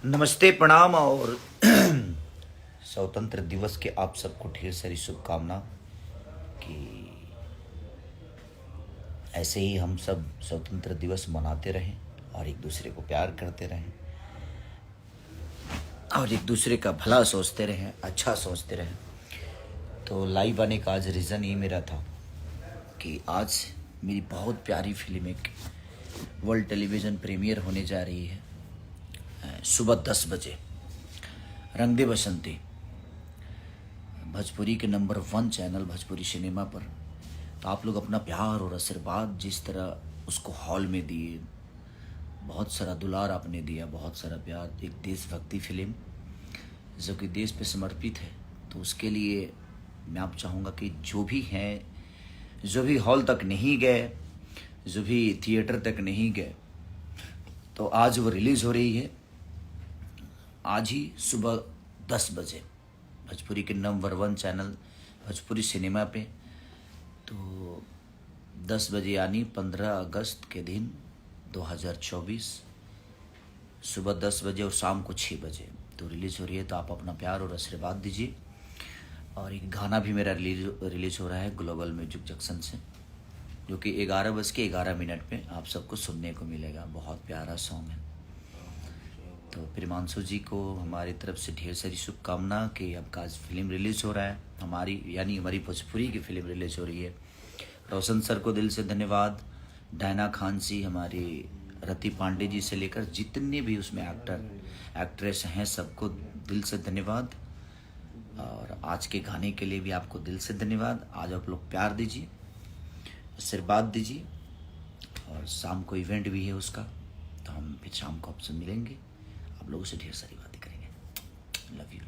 नमस्ते, प्रणाम और स्वतंत्र दिवस के आप सबको ढेर सारी शुभकामना कि ऐसे ही हम सब स्वतंत्र दिवस मनाते रहें और एक दूसरे को प्यार करते रहें और एक दूसरे का भला सोचते रहें, अच्छा सोचते रहें। तो लाइव आने का आज रीज़न ये मेरा था कि आज मेरी बहुत प्यारी फिल्म एक वर्ल्ड टेलीविज़न प्रीमियर होने जा रही है सुबह 10 बजे। रंग दे बसंती भोजपुरी के नंबर 1 चैनल भोजपुरी सिनेमा पर। तो आप लोग अपना प्यार और आशीर्वाद जिस तरह उसको हॉल में दिए, बहुत सारा दुलार आपने दिया, बहुत सारा प्यार। एक देशभक्ति फिल्म जो कि देश पे समर्पित है, तो उसके लिए मैं आप चाहूँगा कि जो भी हैं, जो भी हॉल तक नहीं गए, जो भी थिएटर तक नहीं गए, तो आज वो रिलीज़ हो रही है। आज ही सुबह 10 बजे भोजपुरी के नंबर 1 चैनल भोजपुरी सिनेमा पे। तो 10 बजे यानी 15 अगस्त के दिन 2024 सुबह 10 बजे और शाम को 6 बजे तो रिलीज़ हो रही है। तो आप अपना प्यार और आशीर्वाद दीजिए। और एक गाना भी मेरा रिलीज़ हो रहा है ग्लोबल म्यूजिक जंक्शन से, जो कि 11:11 पे आप सबको सुनने को मिलेगा। बहुत प्यारा सॉन्ग है। तो प्रिमांशु जी को हमारी तरफ से ढेर सारी शुभकामना कि आपका आज फिल्म रिलीज़ हो रहा है, हमारी भोजपुरी की फिल्म रिलीज़ हो रही है। रोशन सर को दिल से धन्यवाद। डायना खान जी, हमारी रति पांडे जी से लेकर जितने भी उसमें एक्ट्रेस हैं, सबको दिल से धन्यवाद। और आज के गाने के लिए भी आपको दिल से धन्यवाद। आज आप लोग प्यार दीजिए, आशीर्वाद दीजिए। और शाम को इवेंट भी है उसका, तो हम फिर शाम को आपसे मिलेंगे, आप लोगों से ढेर सारी बातें करेंगे। Love you.